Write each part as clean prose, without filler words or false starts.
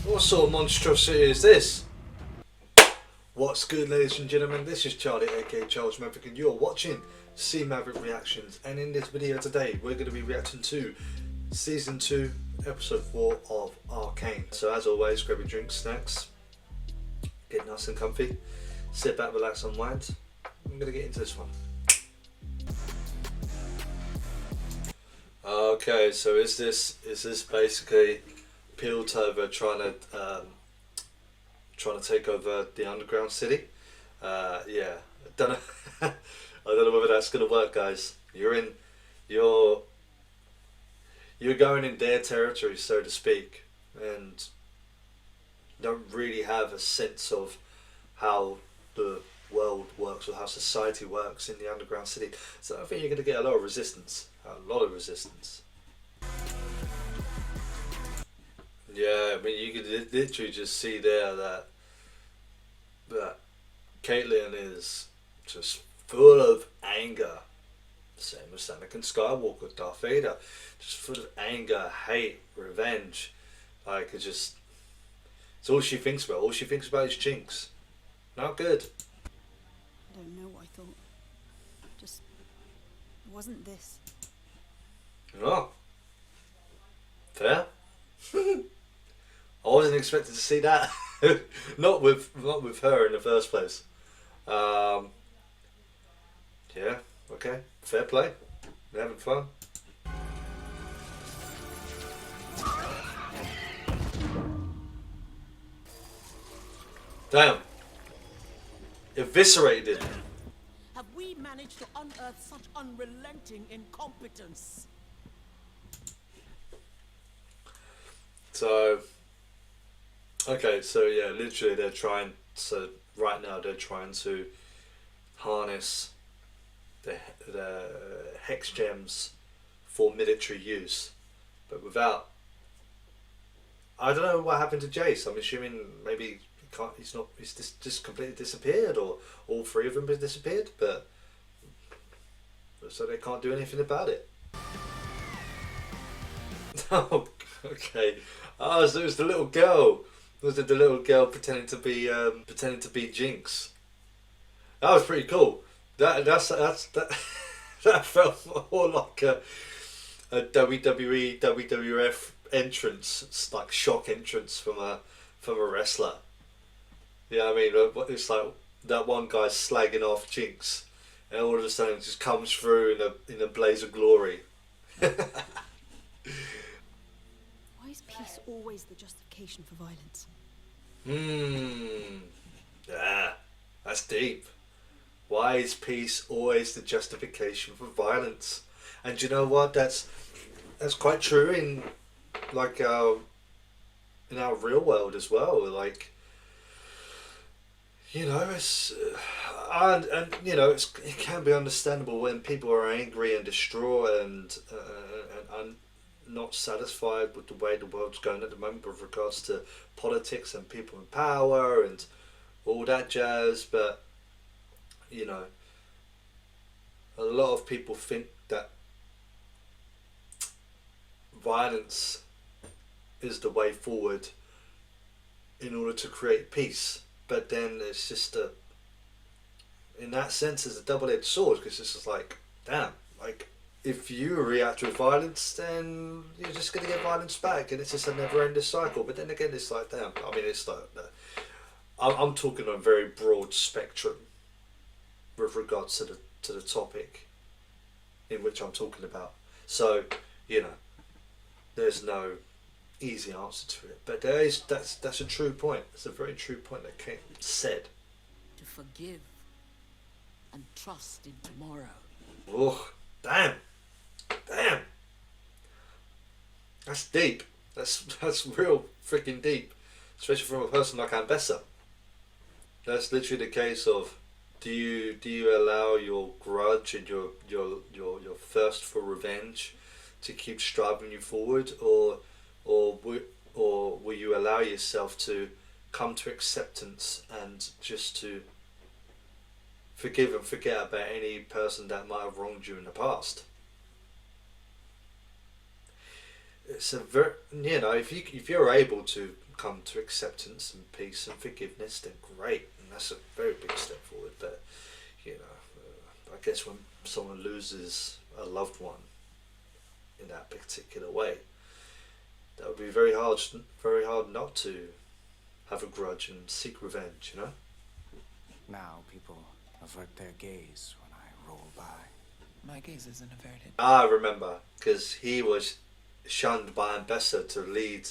What sort of monstrosity is this? What's good, ladies and gentlemen? This is Charlie, aka Charles Maverick, and you're watching CMaverickReactions. And in this video today, we're going to be reacting to Season 2, Episode 4 of Arcane. So as always, grab your drinks, snacks, get nice and comfy, sit back, relax, unwind. I'm going to get into this one. Okay, so is this basically Piltover trying to take over the underground city? Yeah, I don't know. I don't know whether that's gonna work, guys. You're going in their territory, so to speak, and don't really have a sense of how the world works or how society works in the underground city. So I think you're gonna get a lot of resistance. Yeah, I mean, you could literally just see there that Caitlyn is just full of anger. Same as Anakin Skywalker, Darth Vader, just full of anger, hate, revenge. Like, it's all she thinks about. All she thinks about is Jinx. Not good. I don't know what I thought. Just wasn't this. Oh, fair. I wasn't expecting to see that. not with her in the first place. Yeah, okay, fair play. They're having fun. Damn. Eviscerated. Have we managed to unearth such unrelenting incompetence? So, okay, so yeah, literally right now they're trying to harness the hex gems for military use, but without, I don't know what happened to Jace. I'm assuming maybe he's just completely disappeared, or all three of them have disappeared, but so they can't do anything about it. Oh, okay. Oh, so it was the little girl. Was it the little girl pretending to be Jinx? That was pretty cool. That felt more like a WWE WWF entrance. It's like shock entrance from a wrestler. Yeah, I mean, it's like that one guy slagging off Jinx, and all of a sudden it just comes through in a blaze of glory. Why is peace always the justification for violence? Yeah, that's deep. Why is peace always the justification for violence? And you know what? That's quite true in like in our real world as well. Like, you know, it's and you know, it can be understandable when people are angry and distraught and not satisfied with the way the world's going at the moment with regards to politics and people in power and all that jazz. But you know, a lot of people think that violence is the way forward in order to create peace. But then it's just in that sense, it's a double-edged sword, because it's just like, damn, like, if you react with violence, then you're just going to get violence back, and it's just a never-ending cycle. But then again, it's like, damn, I mean, it's like, I'm talking on a very broad spectrum with regards to the topic in which I'm talking about. So, you know, there's no easy answer to it. But that's a true point. It's a very true point that Kate said. To forgive and trust in tomorrow. Oh, damn. Damn. That's deep. That's real freaking deep. Especially from a person like Ambessa. That's literally the case of, do you allow your grudge and your thirst for revenge to keep striving you forward, or will you allow yourself to come to acceptance and just to forgive and forget about any person that might have wronged you in the past? It's a very, you know, if you're able to come to acceptance and peace and forgiveness, then great, and that's a very big step forward. But you know, I guess when someone loses a loved one in that particular way, that would be very hard not to have a grudge and seek revenge, you know? Now people avert their gaze when I roll by. My gaze isn't averted. I remember, because he was shunned by Ambessa to lead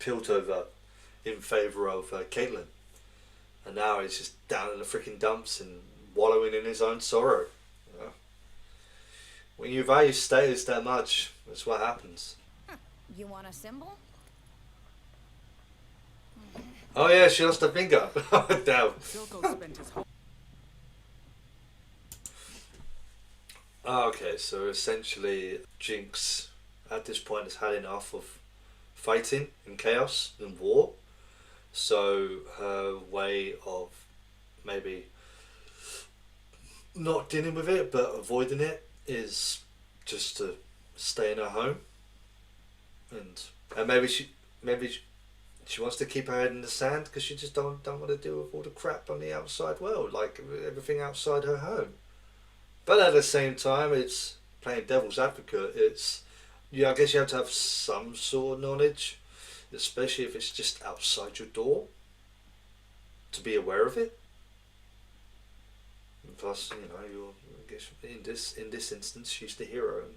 Piltover in favour of Caitlyn. And now he's just down in the freaking dumps and wallowing in his own sorrow. You know? When you value status that much, that's what happens. You want a symbol? Oh yeah, she lost her finger. Damn. Silco spent his whole Okay, so essentially Jinx at this point has had enough of fighting and chaos and war. So her way of maybe not dealing with it but avoiding it is just to stay in her home. And maybe she wants to keep her head in the sand because she just don't want to deal with all the crap on the outside world, like everything outside her home. But at the same time, it's playing devil's advocate. It's, yeah, I guess you have to have some sort of knowledge, especially if it's just outside your door, to be aware of it. And plus, you know, I guess in this instance, she's the hero, and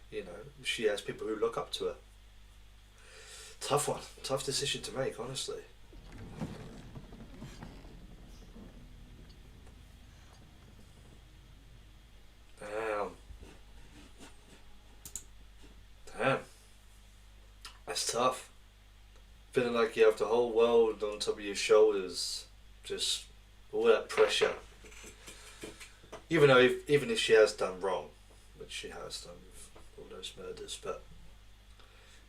you know she has people who look up to her. Tough one, tough decision to make, honestly. Damn. That's tough. Feeling like you have the whole world on top of your shoulders. Just all that pressure. Even if she has done wrong, which she has done with all those murders, but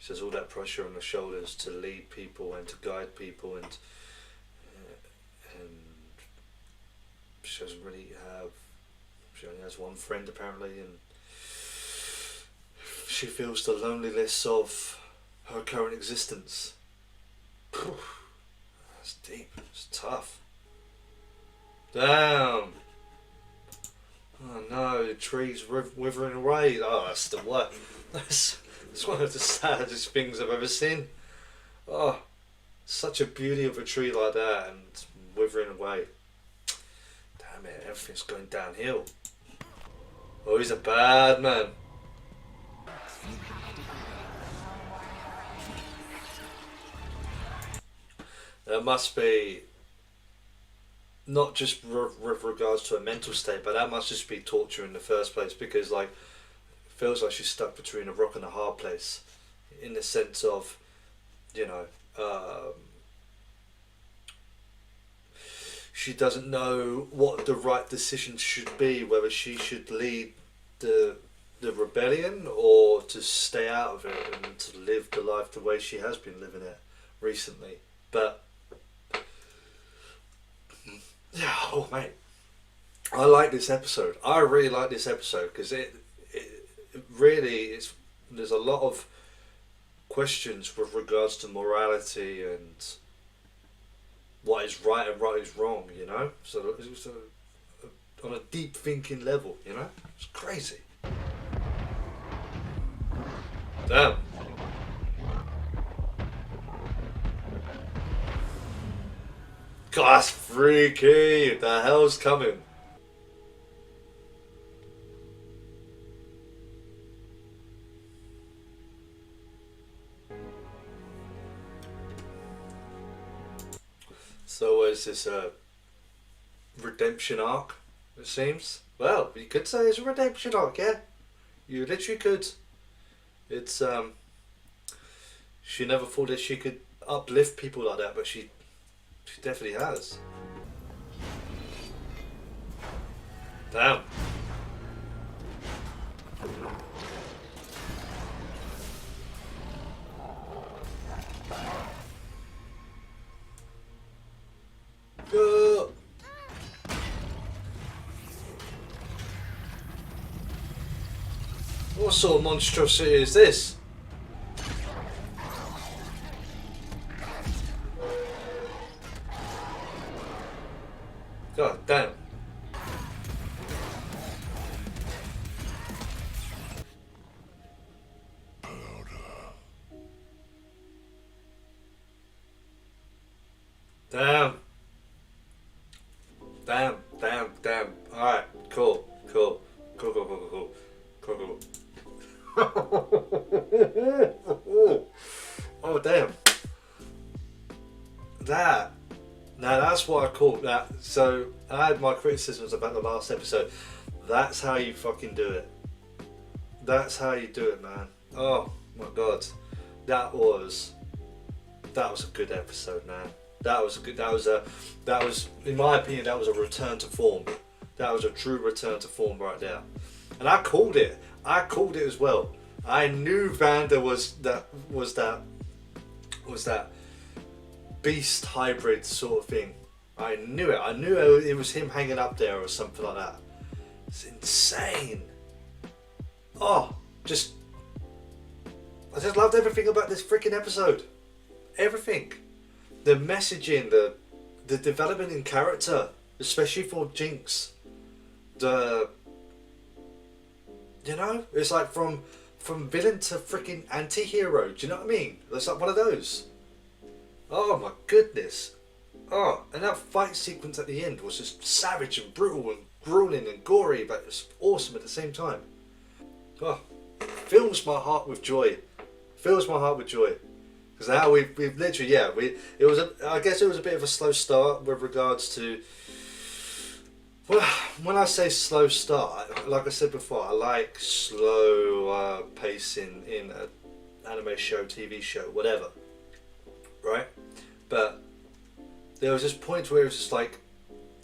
she has all that pressure on her shoulders to lead people and to guide people, and she doesn't really have. She only has one friend apparently, and she feels the loneliness of her current existence. That's deep. It's tough. Damn. Oh no, the tree's withering away. Oh, that's the worst. That's one of the saddest things I've ever seen. Oh, such a beauty of a tree like that and withering away. Damn it, everything's going downhill. Oh, he's a bad man. That must be not just with regards to a mental state, but that must just be torture in the first place, because like it feels like she's stuck between a rock and a hard place, in the sense of, you know, she doesn't know what the right decision should be, whether she should lead the rebellion or to stay out of it and to live the life the way she has been living it recently. But yeah, oh mate, I like this episode. I really like this episode because it really is. There's a lot of questions with regards to morality and what is right and what is wrong, you know. So it's on a deep thinking level, you know. It's crazy. Damn. God, that's freaky. The hell's coming? So is this a redemption arc, it seems? Well, you could say it's a redemption arc, yeah. You literally could. It's, she never thought that she could uplift people like that, but she definitely has. Damn. What sort of monstrosity is this? Damn. Damn. Alright, cool. Oh, damn. That. Now that's what I call that. So I had my criticisms about the last episode. That's how you fucking do it. That's how you do it, man. Oh my god. That was a good episode, man. That was in my opinion, that was a return to form. That was a true return to form right there. And I called it as well. I knew Vanda was that beast hybrid sort of thing. I knew it. I knew it was him hanging up there or something like that. It's insane. Oh, I just loved everything about this freaking episode. Everything. The messaging, the development in character, especially for Jinx. It's like from villain to freaking anti-hero. Do you know what I mean? It's like one of those. Oh my goodness. Oh, and that fight sequence at the end was just savage and brutal and grueling and gory, but it's awesome at the same time. Oh, fills my heart with joy. Because now we've literally, I guess it was a bit of a slow start with regards to, well, when I say slow start, like I said before, I like slow pacing in an anime show, TV show, whatever, right? But there was this point where it was just like,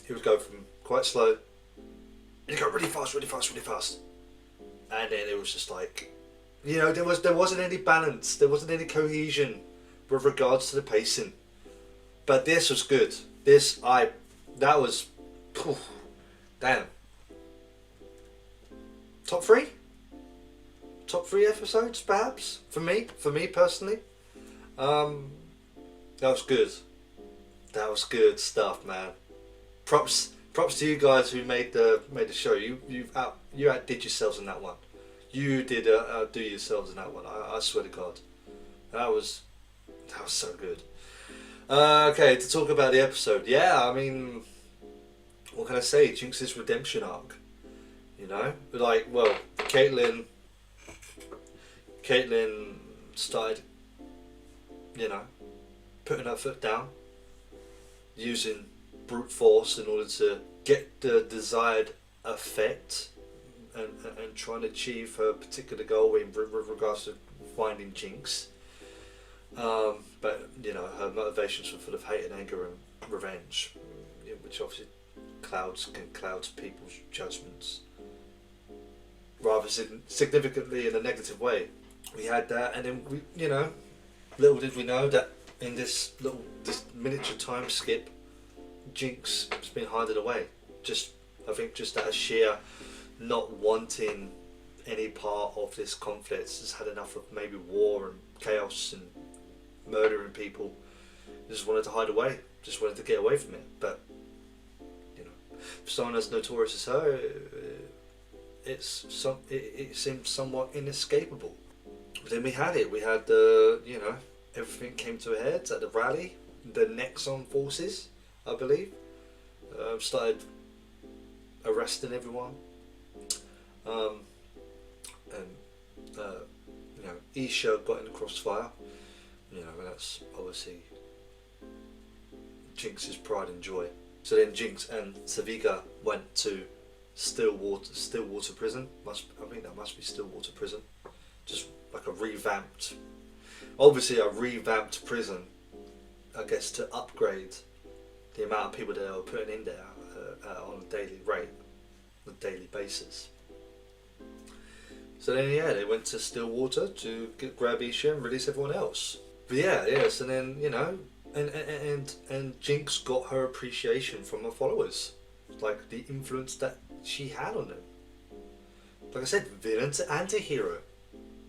it would go from quite slow, and it go really fast, and then it was just like, there wasn't any balance, there wasn't any cohesion with regards to the pacing. But this was good. That was, damn. Top three episodes, perhaps for me personally. That was good. That was good stuff, man. Props to you guys who made the show. You outdid yourselves in that one. You did outdo yourselves in that one. I swear to God, that was so good. Okay, to talk about the episode. Yeah, I mean, what can I say? Jinx's redemption arc. Caitlyn started, putting her foot down, using brute force in order to get the desired effect, and trying to achieve her particular goal with regards to finding Jinx. But her motivations were full of hate and anger and revenge, which obviously clouds people's judgments rather significantly in a negative way. We had that, and then little did we know that in this miniature time skip, Jinx has been hiding away. I think just out of sheer not wanting any part of this conflict, has had enough of maybe war and chaos and murdering people. Just wanted to hide away. Just wanted to get away from it. But for someone as notorious as her, it seemed somewhat inescapable. But then we had everything came to a head at the rally. The Nexon forces, I believe, started arresting everyone. Isha got in the crossfire. And that's obviously Jinx's pride and joy. So then Jinx and Saviga went to Stillwater Prison. I think that must be Stillwater Prison. Just like a revamped prison, I guess, to upgrade the amount of people that they were putting in there on a daily basis. So then, they went to Stillwater to grab Isha and release everyone else. But so then, and Jinx got her appreciation from her followers, like the influence that she had on them. Like I said, villain to anti-hero.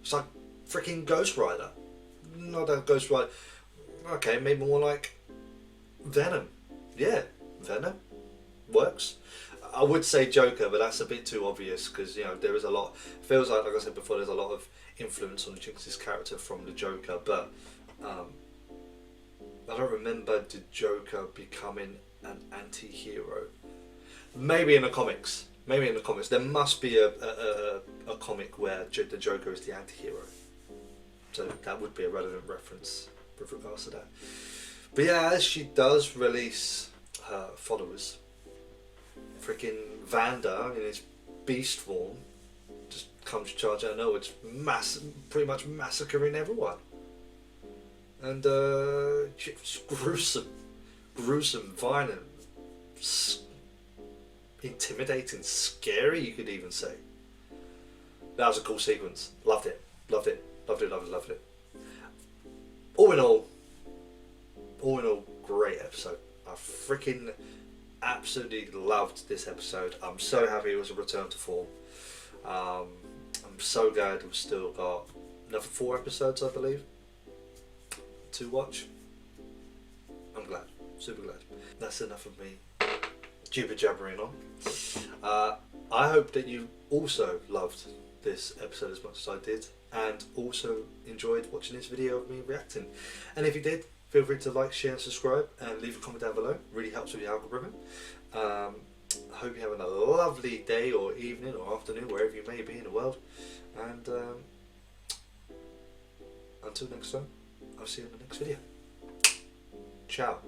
It's like freaking Ghost Rider. Not a Ghost Rider. Okay, maybe more like Venom. Yeah, Venom works. I would say Joker, but that's a bit too obvious because there is a lot. Feels like I said before, there's a lot of influence on Jinx's character from the Joker, but I don't remember the Joker becoming an anti-hero. Maybe in the comics. Maybe in the comics. There must be a comic where the Joker is the anti-hero. So that would be a relevant reference with regards to that. But yeah, as she does release her followers, freaking Vanda in his beast form just comes charging. I know it's pretty much massacring everyone. And it's gruesome, violent, intimidating, scary, you could even say. That was a cool sequence. Loved it. All in all, great episode. I freaking absolutely loved this episode. I'm so happy it was a return to form. I'm so glad we've still got another 4 episodes, I believe, to watch. I'm glad, super glad. That's enough of me jibber jabbering on. I hope that you also loved this episode as much as I did, and also enjoyed watching this video of me reacting. And if you did, feel free to like, share and subscribe, and leave a comment down below. It really helps with the algorithm. I hope you're having a lovely day or evening or afternoon, wherever you may be in the world. And until next time, I'll see you in the next video. Ciao.